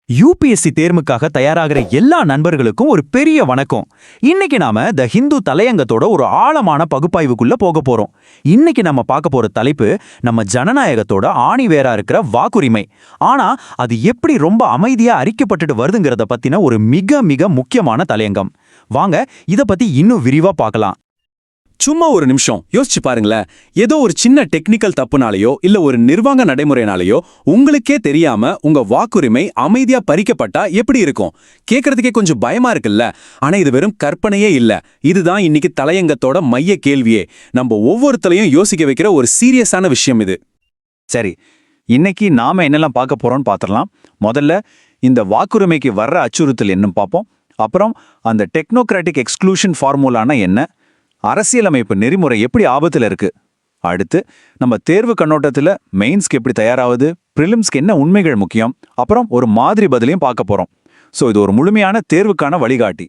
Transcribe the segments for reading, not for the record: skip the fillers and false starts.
UPSC தேர்வுக்காக தயாராகிற எல்லா நண்பர்களுக்கும் ஒரு பெரிய வணக்கம். இன்னைக்கு நாம த ஹிந்து தலையங்கத்தோட ஒரு ஆழமான பகுப்பாய்வுக்குள்ள போக போறோம். இன்னைக்கு நம்ம பார்க்க போற தலைப்பு நம்ம ஜனநாயகத்தோட ஆணிவேரா இருக்கிற வாக்குரிமை. ஆனா அது எப்படி ரொம்ப அமைதியா அறிக்கப்பட்டுட்டு வருதுங்கிறத பத்தின ஒரு மிக மிக முக்கியமான தலையங்கம். வாங்க இத பத்தி இன்னும் விரிவா பார்க்கலாம். சும்மா ஒரு நிமிஷம் யோசிச்சு பாருங்களேன். ஏதோ ஒரு சின்ன டெக்னிக்கல் தப்புனாலேயோ இல்ல ஒரு நிர்வாக நடைமுறைனாலேயோ உங்களுக்கே தெரியாம உங்க வாக்குரிமை அமைதியா பறிக்கப்பட்டா எப்படி இருக்கும்? கேட்கறதுக்கே கொஞ்சம் பயமா இருக்குல்ல? ஆனா இது வெறும் கற்பனையே இல்ல. இதுதான் இன்னைக்கு தலையங்கத்தோட மைய கேள்வியே. நம்ம ஒவ்வொருத்தரையும் யோசிக்க வைக்கிற ஒரு சீரியஸான விஷயம் இது. சரி, இன்னைக்கு நாம என்னெல்லாம் பார்க்க போறோம்னு பார்த்துடலாம். முதல்ல இந்த வாக்குரிமைக்கு வர்ற அச்சுறுத்தல் என்னன்னு பார்ப்போம். அப்புறம் அந்த டெக்னோக்ராட்டிக் எக்ஸ்க்ளூஷன் ஃபார்முலானா என்ன, அரசியலமைப்பு நெறிமுறை எப்படி ஆபத்துல இருக்கு, அடுத்து நம்ம தேர்வு கண்ணோட்டத்துல மெயின்ஸ்க்கு எப்படி தயாராகுது, பிரிலிம்ஸ்க்கு என்ன உண்மைகள் முக்கியம், அப்புறம் ஒரு மாதிரி பதிலையும் பார்க்க போறோம். ஸோ இது ஒரு முழுமையான தேர்வுக்கான வழிகாட்டி.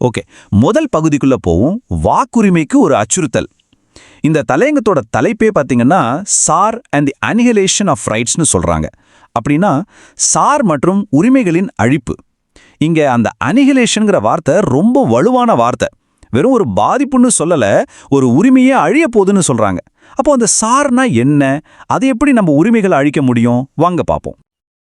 ஓகே, முதல் பகுதிக்குள்ள போவோம். வாக்குரிமைக்கு ஒரு அச்சுறுத்தல். இந்த தலையங்கத்தோட தலைப்பே பார்த்தீங்கன்னா SIR and the annihilation of ரைட்ஸ்னு சொல்றாங்க. அப்படின்னா சார் மற்றும் உரிமைகளின் அழிப்பு. இங்க அந்த அனிஹிலேஷன்ங்கிற வார்த்தை ரொம்ப வலுவான வார்த்தை. வெறும் ஒரு பாதிப்புன்னு சொல்லல, ஒரு உரிமையே அழிய போகுதுன்னு சொல்றாங்க. அப்போ அந்த சார்னா என்ன, அதை எப்படி நம்ம உரிமைகளை அழிக்க முடியும்? வாங்க பார்ப்போம்.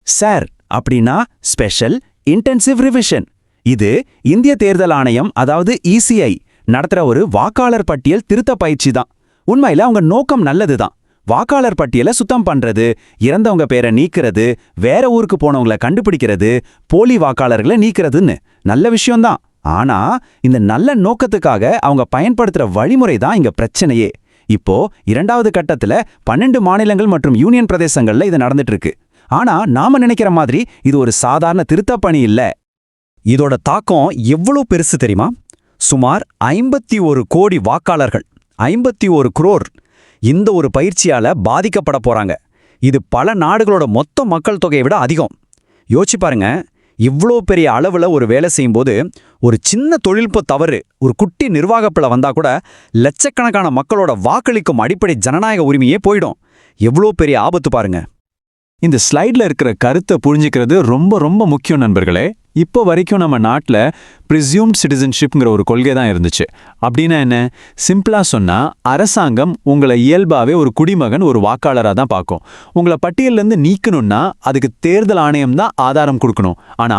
சார் அப்படின்னா ஸ்பெஷல் இன்டென்சிவ் ரிவிஷன். இது இந்திய தேர்தல் ஆணையம், அதாவது இசிஐ நடத்துற ஒரு வாக்காளர் பட்டியல் திருத்த பயிற்சி தான். உண்மையில அவங்க நோக்கம் நல்லதுதான். வாக்காளர் பட்டியலை சுத்தம் பண்றது, இறந்தவங்க பேரை நீக்கிறது, வேற ஊருக்கு போனவங்களை கண்டுபிடிக்கிறது, போலி வாக்காளர்களை நீக்கிறதுன்னு நல்ல விஷயம்தான். ஆனா இந்த நல்ல நோக்கத்துக்காக அவங்க பயன்படுத்துற வழிமுறை தான் இங்க பிரச்சனையே. இப்போ இரண்டாவது கட்டத்துல 12 மாநிலங்கள் மற்றும் யூனியன் பிரதேசங்கள்ல இது நடந்துட்டு இருக்கு. ஆனா நாம நினைக்கிற மாதிரி இது ஒரு சாதாரண திருத்தப் பணி இல்ல. இதோட தாக்கம் எவ்வளவு பெருசு தெரியுமா? சுமார் 51 கோடி வாக்காளர்கள், 51 crore இந்த ஒரு பயிற்சியால பாதிக்கப்பட போறாங்க. இது பல நாடுகளோட மொத்த மக்கள் தொகையை விட அதிகம். யோசிச்சு பாருங்க, இவ்வளோ பெரிய அளவில் ஒரு வேலை செய்யும்போது ஒரு சின்ன தொழில்நுட்ப தவறு, ஒரு குட்டி நிர்வாகப்பிழை வந்தா கூட லட்சக்கணக்கான மக்களோட வாக்களிக்கும் அடிப்படை ஜனநாயக உரிமையே போயிடும். எவ்வளோ பெரிய ஆபத்து பாருங்க. இந்த ஸ்லைட்ல இருக்கிற கருத்தை புரிஞ்சுக்கிறது ரொம்ப ரொம்ப முக்கியம் நண்பர்களே. இப்போ வரைக்கும் நம்ம நாட்டில் ப்ரிசியூம்ட் சிட்டிசன்ஷிப்ங்கிற ஒரு கொள்கை தான் இருந்துச்சு. அப்படின்னா என்ன? சிம்பிளா சொன்னா அரசாங்கம் உங்களை இயல்பாவே ஒரு குடிமகன், ஒரு வாக்காளராக தான் பார்க்கும். உங்களை பட்டியலிருந்து நீக்கணும்னா அதுக்கு தேர்தல் ஆணையம் தான் ஆதாரம் கொடுக்கணும். ஆனா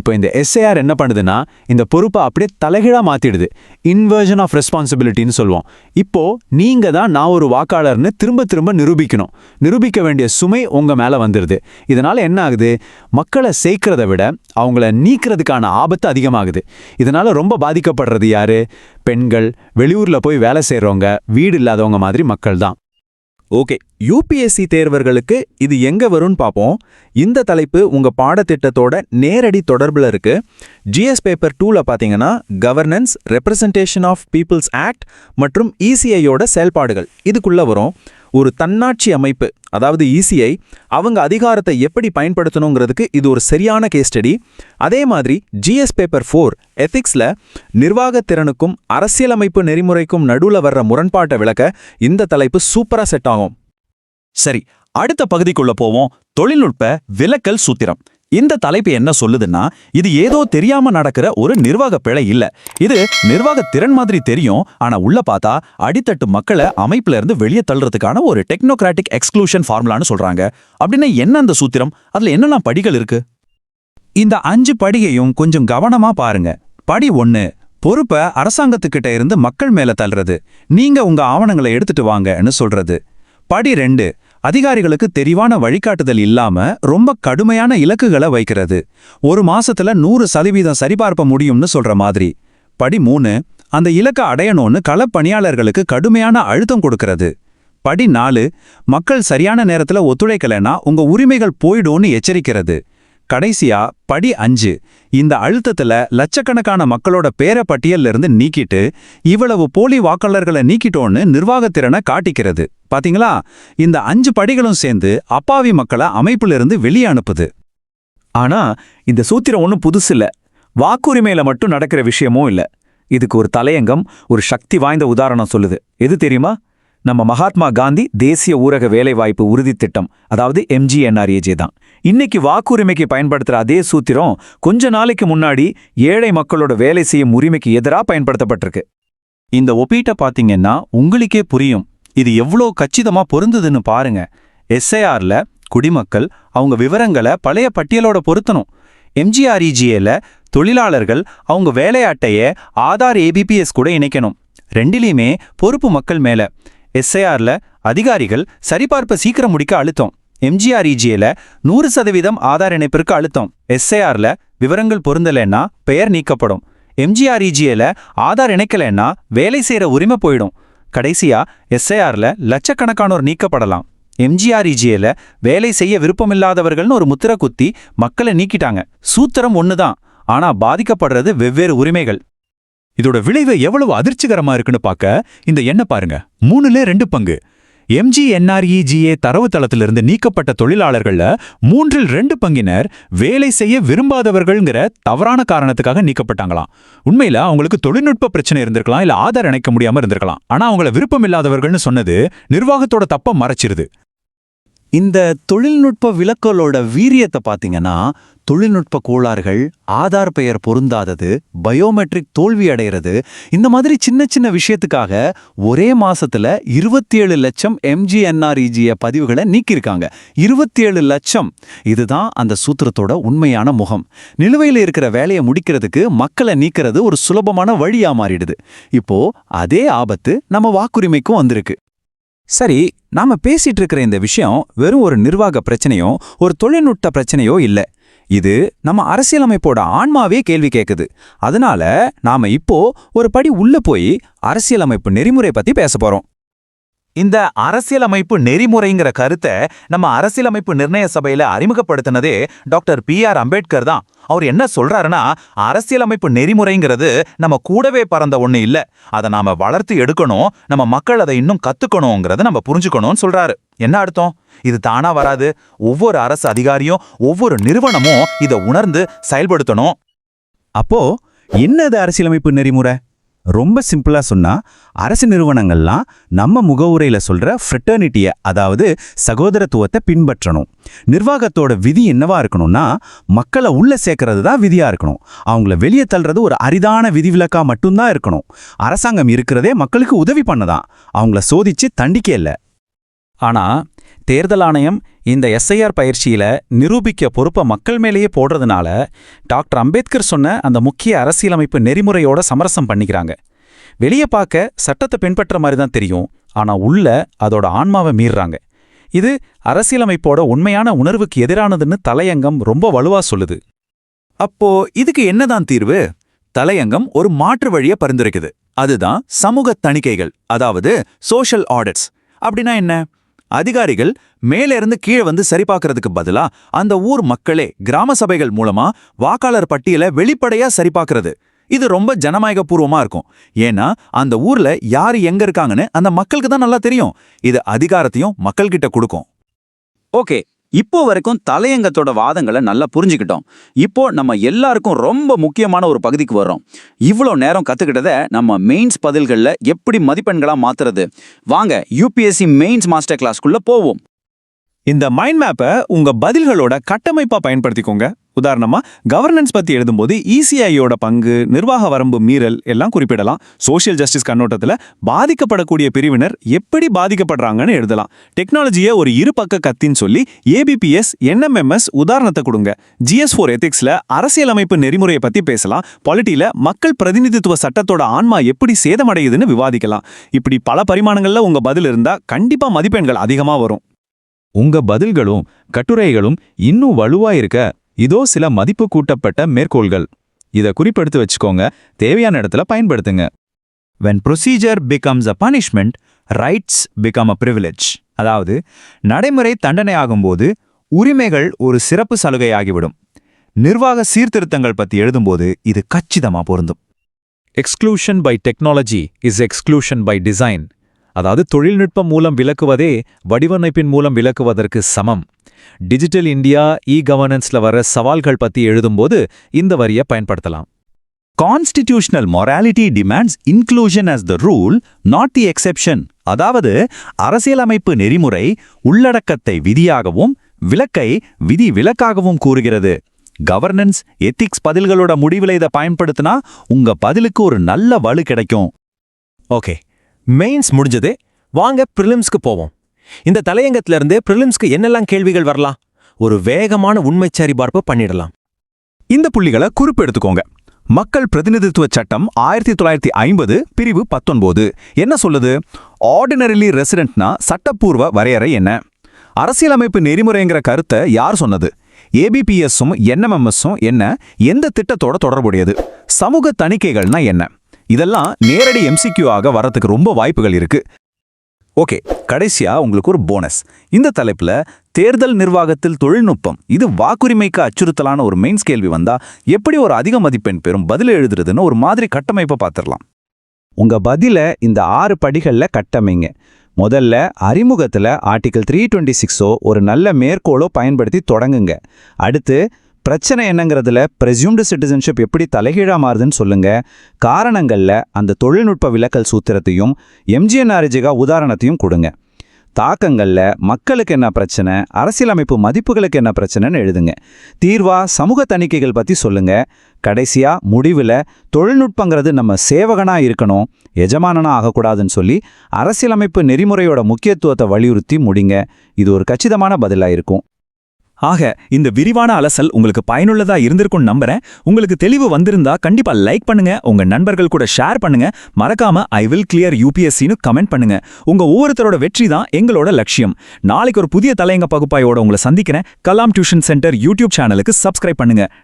இப்போ இந்த எஸ்ஏஆர் என்ன பண்ணுதுன்னா இந்த பொறுப்பை அப்படியே தலைகீழா மாத்திடுது. இன்வர்ஷன் ஆஃப் ரெஸ்பான்சிபிலிட்டின்னு சொல்லுவோம். இப்போ நீங்க தான் நான் ஒரு வாக்காளர்னு திரும்ப திரும்ப நிரூபிக்கணும். நிரூபிக்க வேண்டிய சுமை உங்க மேல வந்துருது. இதனால என்ன ஆகுது? மக்களை சேர்க்கிறத விட அவங்கள நீக்கிறதுக்கான ஆபத்து அதிகமாகுது. இதனால ரொம்ப பாதிக்கப்படுறது யாரு? பெண்கள், வெளியூர்ல போய் வேலை செய்றவங்க, வீடு இல்லாதவங்க மாதிரி மக்கள் தான். ஓகே, யூபிஎஸ்சி தேர்வர்களுக்கு இது எங்க வரும்னு பார்ப்போம். இந்த தலைப்பு உங்க பாடத்திட்டத்தோட நேரடி தொடர்புல இருக்கு. ஜிஎஸ் பேப்பர் 2ல பாத்தீங்கன்னா governance, representation of people's act மற்றும் இசிஐயோட செயல்பாடுகள் இதுக்குள்ள வரும். ஒரு தன்னாட்சி அமைப்பு, அதாவது இசிஐ, அவங்க அதிகாரத்தை எப்படி பயன்படுத்தணுங்கிறதுக்கு இது ஒரு சரியான கேஸ் ஸ்டடி. அதே மாதிரி ஜிஎஸ் பேப்பர் 4 எத்திக்ஸ்ல நிர்வாகத்திறனுக்கும் அரசியலமைப்பு நெறிமுறைக்கும் நடுவுல வர்ற முரண்பாட்டை விளக்க இந்த தலைப்பு சூப்பரா செட் ஆகும். சரி, அடுத்த பகுதிக்குள்ள போவோம். தொழில்நுட்ப விலக்கல் சூத்திரம். இந்த தலைப்பு என்ன சொல்லுதுன்னா, இது ஏதோ தெரியாம நடக்கிற ஒரு நிர்வாக பிழை இல்ல. இது நிர்வாக திறன் மாதிரி தெரியும். ஆனா உள்ள பார்த்தா அடித்தட்டு மக்களை அமைப்புல இருந்து வெளியே தள்ளுறதுக்கான ஒரு டெக்னோக்ராட்டிக் எக்ஸ்க்ளூஷன் ஃபார்முலான்னு சொல்றாங்க. அப்படின்னா என்ன அந்த சூத்திரம்? அதுல என்னெல்லாம் படிகள் இருக்கு? இந்த 5 படியையும் கொஞ்சம் கவனமா பாருங்க. படி 1, பொறுப்பை அரசாங்கத்துக்கிட்ட இருந்து மக்கள் மேல தள்ளுறது. நீங்க உங்க ஆவணங்களை எடுத்துட்டு வாங்கன்னு சொல்றது. படி 2, அதிகாரிகளுக்கு தெரிவான வழிகாட்டுதல் இல்லாம ரொம்ப கடுமையான இலக்குகளை வைக்கிறது. ஒரு மாசத்துல 100% சரிபார்க்க முடியும்னு சொல்ற மாதிரி. படி 3, அந்த இலக்கை அடையணும்னு களப்பணியாளர்களுக்கு கடுமையான அழுத்தம் கொடுக்கிறது. படி 4, மக்கள் சரியான நேரத்துல ஒத்துழைக்கலைன்னா உங்க உரிமைகள் போயிடும்னு எச்சரிக்கிறது. கடைசியா படி 5, இந்த அழுத்தத்துல லட்சக்கணக்கான மக்களோட பேர பட்டியல்ல இருந்து நீக்கிட்டு இவ்வளவு போலி வாக்காளர்களை நீக்கிட்டோன்னு நிர்வாகத்திறனை காட்டிக்கிறது. பாத்தீங்களா? இந்த 5 படிகளும் சேர்ந்து அப்பாவி மக்களை அமைப்புல இருந்து வெளியே அனுப்புது. ஆனா இந்த சூத்திரம் ஒன்றும் புதுசு இல்ல. வாக்குரிமையில மட்டும் நடக்கிற விஷயமும் இல்ல. இதுக்கு ஒரு தலையங்கம், ஒரு சக்தி வாய்ந்த உதாரணம் சொல்லுது. எது தெரியுமா? நம்ம மகாத்மா காந்தி தேசிய ஊரக வேலைவாய்ப்பு உறுதித் திட்டம், அதாவது MGNREGA தான். இன்னைக்கு வாக்குரிமைக்கு பயன்படுத்துற அதே சூத்திரம் கொஞ்ச நாளைக்கு முன்னாடி ஏழை மக்களோட வேலை செய்யும் உரிமைக்கு எதிரா பயன்படுத்தப்பட்டிருக்கு. இந்த ஒப்பீட்டை பாத்தீங்கன்னா உங்களுக்கே புரியும் இது எவ்வளோ கச்சிதமா பொருந்துதுன்னு பாருங்க. SIRல குடிமக்கள் அவங்க விவரங்களை பழைய பட்டியலோட பொருத்தணும். MGNREGAல தொழிலாளர்கள் அவங்க வேலை அட்டைய ஆதார் ABPS கூட இணைக்கணும். ரெண்டிலையுமே பொறுப்பு மக்கள் மேல. SIRல அதிகாரிகள் சரிபார்ப்பை சீக்கிரம் முடிக்க அழுத்தம். MGNREGAல 100% ஆதார் இணைப்பிற்கு அழுத்தம். SIRல விவரங்கள் பொருந்தலைன்னா பெயர் நீக்கப்படும். MGNREGAல ஆதார் இணைக்கலைன்னா வேலை செய்யற உரிமை போயிடும். கடைசியா SIRல லட்சக்கணக்கானோர் நீக்கப்படலாம். MGNREGAல வேலை செய்ய விருப்பமில்லாதவர்கள்னு ஒரு முத்திரை குத்தி மக்களை நீக்கிட்டாங்க. சூத்திரம் ஒண்ணுதான், ஆனா பாதிக்கப்படுறது வெவ்வேறு உரிமைகள். இதோட விளைவு எவ்வளவு அதிர்ச்சிகரமா இருக்குன்னு பார்க்க இந்த எண்ணை பாருங்க. 3/2 பங்கு. MGNREGA தரவுத்தளத்திலிருந்து நீக்கப்பட்ட தொழிலாளர்கள்ல 3/2 பங்கினர் வேலை செய்ய விரும்பாதவர்கள்ங்கிற தவறான காரணத்துக்காக நீக்கப்பட்டாங்களாம். உண்மையில அவங்களுக்கு தொழில்நுட்ப பிரச்சனை இருந்திருக்கலாம், இல்ல ஆதார் இணைக்க முடியாம இருந்திருக்கலாம். ஆனா அவங்கள விருப்பமில்லாதவர்கள்னு சொன்னது நிர்வாகத்தோட தப்ப மறைச்சிருது. இந்த தொழில்நுட்ப விலக்கலோட வீரியத்தை பார்த்தீங்கன்னா, தொழில்நுட்ப கோளாறுகள், ஆதார் பெயர் பொருந்தாதது, பயோமெட்ரிக் தோல்வி அடைகிறது, இந்த மாதிரி சின்ன சின்ன விஷயத்துக்காக ஒரே மாசத்துல 27 லட்சம் MGNREGA பதிவுகளை நீக்கியிருக்காங்க. 27 லட்சம். இதுதான் அந்த சூத்திரத்தோட உண்மையான முகம். நிலுவையில் இருக்கிற வேலையை முடிக்கிறதுக்கு மக்களை நீக்கிறது ஒரு சுலபமான வழியா மாறிடுது. இப்போ அதே ஆபத்து நம்ம வாக்குரிமைக்கும் வந்திருக்கு. சரி, நாம பேசிட்டு இருக்கிற இந்த விஷயம் வெறும் ஒரு நிர்வாக பிரச்சனையோ ஒரு தொழில்நுட்ப பிரச்சனையோ இல்ல. இது நம்ம அரசியலமைப்போட ஆன்மாவே கேள்வி கேட்குது. அதனால நாம இப்போ ஒரு படி உள்ள போய் அரசியலமைப்பு நெறிமுறை பத்தி பேச போறோம். இந்த அரசியலமைப்பு நெறிமுறைங்கிற கருத்தை நம்ம அரசியலமைப்பு நிர்ணய சபையில அறிமுகப்படுத்தினதே டாக்டர் PR அம்பேத்கர் தான். அவர் என்ன சொல்றாருன்னா, அரசியலமைப்பு நெறிமுறைங்கிறது நம்ம கூடவே பறந்த ஒண்ணு இல்ல, அதை நாம வளர்த்து எடுக்கணும், நம்ம மக்கள் அதை இன்னும் கத்துக்கணுங்கிறத நம்ம புரிஞ்சுக்கணும்னு சொல்றாரு. என்ன அர்த்தம்? இது தானா வராது. ஒவ்வொரு அரசு அதிகாரியும் ஒவ்வொரு நிறுவனமும் இதை உணர்ந்து செயல்படுத்தணும். அப்போ என்னது அரசியலமைப்பு நெறிமுறை? ரொம்ப சிம்பிளா சொன்னா, அரசு நிறுவனங்கள்லாம் நம்ம முகவுரையில சொல்ற ஃப்ரெட்டர்னிட்டிய, அதாவது சகோதரத்துவத்தை பின்பற்றணும். நிர்வாகத்தோட விதி என்னவா இருக்கணும்னா, மக்களை உள்ள சேர்க்கறது தான் விதியா இருக்கணும். அவங்கள வெளியே தள்ளுறது ஒரு அரிதான விதிவிலக்கா மட்டும்தான் இருக்கணும். அரசாங்கம் இருக்கிறதே மக்களுக்கு உதவி பண்ணதான், அவங்கள சோதிச்சு தண்டிக்க இல்ல. ஆனா தேர்தல் ஆணையம் இந்த SIR பயிற்சியில நிரூபிக்க பொறுப்பை மக்கள் மேலேயே போடுறதுனால டாக்டர் அம்பேத்கர் சொன்ன அந்த முக்கிய அரசியலமைப்பு நெறிமுறையோட சமரசம் பண்ணிக்கிறாங்க. வெளியே பார்க்க சட்டத்தை பின்பற்ற மாதிரி தான் தெரியும், ஆனா உள்ள அதோட ஆன்மாவை மீறுறாங்க. இது அரசியலமைப்போட உண்மையான உணர்வுக்கு எதிரானதுன்னு தலையங்கம் ரொம்ப வலுவா சொல்லுது. அப்போ இதுக்கு என்னதான் தீர்வு? தலையங்கம் ஒரு மாற்று வழியை பரிந்துரைக்குது. அதுதான் சமூக தணிக்கைகள், அதாவது சோஷியல் ஆடிட்ஸ். அப்படின்னா என்ன? அதிகாரிகள் மேல இருந்து கீழே வந்து சரிபார்க்கறதுக்கு பதிலா அந்த ஊர் மக்களே கிராம சபைகள் மூலமா வாக்காளர் பட்டியலை வெளிப்படையா சரிபார்க்கறது. இது ரொம்ப ஜனநாயக பூர்வமா இருக்கும். ஏன்னா அந்த ஊர்ல யாரு எங்க இருக்காங்கன்னு அந்த மக்களுக்கு தான் நல்லா தெரியும். இது அதிகாரத்தையும் மக்கள்கிட்ட கொடுக்கும். ஓகே, இப்போ வரைக்கும் தலையங்கத்தோட வாதங்களை நல்லா புரிஞ்சுக்கிட்டோம். இப்போ நம்ம எல்லாருக்கும் ரொம்ப முக்கியமான ஒரு பகுதிக்கு வர்றோம். இவ்வளோ நேரம் கத்துக்கிட்டத நம்ம மெயின்ஸ் பதில்கள்ல எப்படி மதிப்பெண்களா மாத்துறது? வாங்க UPSC மெயின்ஸ் மாஸ்டர் கிளாஸ்க்குள்ள போவோம். இந்த மைண்ட் மேப்பை உங்க பதில்களோட கட்டமைப்பா பயன்படுத்திக்கோங்க. உதாரணமா, கவர்னன்ஸ் பத்தி எழுதும்போது ECIயோட பங்கு, நிர்வாக வரம்பு மீறல் எல்லாம் குறிப்பிடலாம். சோஷியல் ஜஸ்டிஸ் கண்ணோட்டத்துல பாதிக்கப்படக்கூடிய பிரிவினர் எப்படி பாதிக்கப்படுறாங்கன்னு எழுதலாம். டெக்னாலஜியை ஒரு இருபக்க கத்தின்னு சொல்லி ABPS, NMMS உதாரணத்தை கொடுங்க. GS4 எத்திக்ஸ்ல அரசியலமைப்பு நெறிமுறையை பத்தி பேசலாம். பாலிட்டியில மக்கள் பிரதிநிதித்துவ சட்டத்தோட ஆன்மா எப்படி சேதமடையுதுன்னு விவாதிக்கலாம். இப்படி பல பரிமாணங்கள்ல உங்க பதில் இருந்தா கண்டிப்பா மதிப்பெண்கள் அதிகமா வரும். உங்க பதில்களும் கட்டுரைகளும் இன்னும் வலுவா இருக்க இதோ சில மதிப்பு கூட்டப்பட்ட மேற்கோள்கள். இத குறிப்பெடுத்து வச்சுக்கோங்க, தேவையான இடத்துல பயன்படுத்துங்க. When procedure becomes a punishment, rights become a privilege. அதாவது நடைமுறை தண்டனை ஆகும்போது உரிமைகள் ஒரு சிறப்பு சலுகையாகிவிடும். நிர்வாக சீர்திருத்தங்கள் பத்தி எழுதும்போது இது கச்சிதமா பொருந்தும். Exclusion by technology is exclusion by design. அதாவது தொழில்நுட்பம் மூலம் விலக்குவதே வடிவமைப்பின் மூலம் விலக்குவதற்கு சமம். டிஜிட்டல் இந்தியா, கவர்னன்ஸ்ல வர சவால்கள் பத்தி எழுதும்போது இந்த வரியை பயன்படுத்தலாம். Constitutional morality demands inclusion as the rule, not the exception. அதாவது அரசியலமைப்பு நெறிமுறை உள்ளடக்கத்தை விதியாகவும் விலக்கை விதி விலக்காகவும் கூறுகிறது. கவர்னன்ஸ் எத்திக்ஸ் பதில்களோட முடிவுல இதை பயன்படுத்தினா உங்க பதிலுக்கு ஒரு நல்ல வலு கிடைக்கும். ஓகே, மெயின்ஸ் முடிஞ்சது. வாங்க பிரிலிம்ஸ்க்கு போவோம். இந்த தலையங்கத்துல இருந்து பிரிலிம்ஸ்க்கு என்னெல்லாம் கேள்விகள் வரலாம்? ஒரு வேகமான உண்மை சரிபார்ப்பு பண்ணிடலாம். இந்த புள்ளிகளை குறிப்பெடுத்துக்கோங்க. மக்கள் பிரதிநிதித்துவ சட்டம் 1950 பிரிவு 19 என்ன சொல்லுது? ஆர்டினரிலி ரெசிடென்ட்னா சட்டப்பூர்வ வரையறை என்ன? அரசியலமைப்பு நெறிமுறைங்கிற கருத்தை யார் சொன்னது? ஏபிபிஎஸும் என்எம்எம்எஸும் என்ன? எந்த திட்டத்தோட தொடர்புடையது? சமூக தணிக்கைகள்னா என்ன? இதெல்லாம் நேரடி எம்சிக்யூ ஆக வரதுக்கு ரொம்ப வாய்ப்புகள் இருக்கு. ஓகே, கடைசியா உங்களுக்கு ஒரு போனஸ். இந்த தலைப்புல தேர்தல் நிர்வாகத்தில் தொழில்நுட்பம் இது வாக்குரிமைக்கு அச்சுறுத்தலான ஒரு மெயின்ஸ் கேள்வி வந்தா எப்படி ஒரு அதிக மதிப்பெண் பெறும் பதில் எழுதுறதுன்னு ஒரு மாதிரி கட்டமைப்பை பார்த்துடலாம். உங்க பதில இந்த 6 படிகள்ல கட்டமைங்க. முதல்ல அறிமுகத்துல ஆர்டிகல் 326 ஒரு நல்ல மேற்கோளோ பயன்படுத்தி தொடங்குங்க. அடுத்து பிரச்சனை என்னங்கிறதுல பிரசியூம்டு சிட்டிசன்ஷிப் எப்படி தலைகீழா மாறுதுன்னு சொல்லுங்க. காரணங்கள்ல அந்த தொழில்நுட்ப விலக்கல் சூத்திரத்தையும் எம்ஜிஎன்ஆர்ஜிகா உதாரணத்தையும் கொடுங்க. தாக்கங்கள்ல மக்களுக்கு என்ன பிரச்சனை, அரசியலமைப்பு மதிப்புகளுக்கு என்ன பிரச்சனைன்னு எழுதுங்க. தீர்வா சமூக தணிக்கைகள் பத்தி சொல்லுங்க. கடைசியா முடிவுல தொழில்நுட்பங்கிறது நம்ம சேவகனா இருக்கணும், எஜமானனா ஆகக்கூடாதுன்னு சொல்லி அரசியலமைப்பு நெறிமுறையோட முக்கியத்துவத்தை வலியுறுத்தி முடிங்க. இது ஒரு கச்சிதமான பதிலா இருக்கும். ஆக இந்த விரிவான அலசல் உங்களுக்கு பயனுள்ளதா இருந்திருக்கும்னு நம்புறேன். உங்களுக்கு தெளிவு வந்திருந்தா கண்டிப்பா லைக் பண்ணுங்க, உங்க நண்பர்கள் கூட ஷேர் பண்ணுங்க. மறக்காம ஐ வில் கிளியர் யூபிஎஸ்சின்னு கமெண்ட் பண்ணுங்க. உங்க ஒவ்வொருத்தரோட வெற்றி தான் எங்களோட லட்சியம். நாளைக்கு ஒரு புதிய தலையங்க பகுப்பாயோட உங்களை சந்திக்கிறேன். கலாம் டியூஷன் சென்டர் யூடியூப் சேனலுக்கு சப்ஸ்கிரைப் பண்ணுங்க.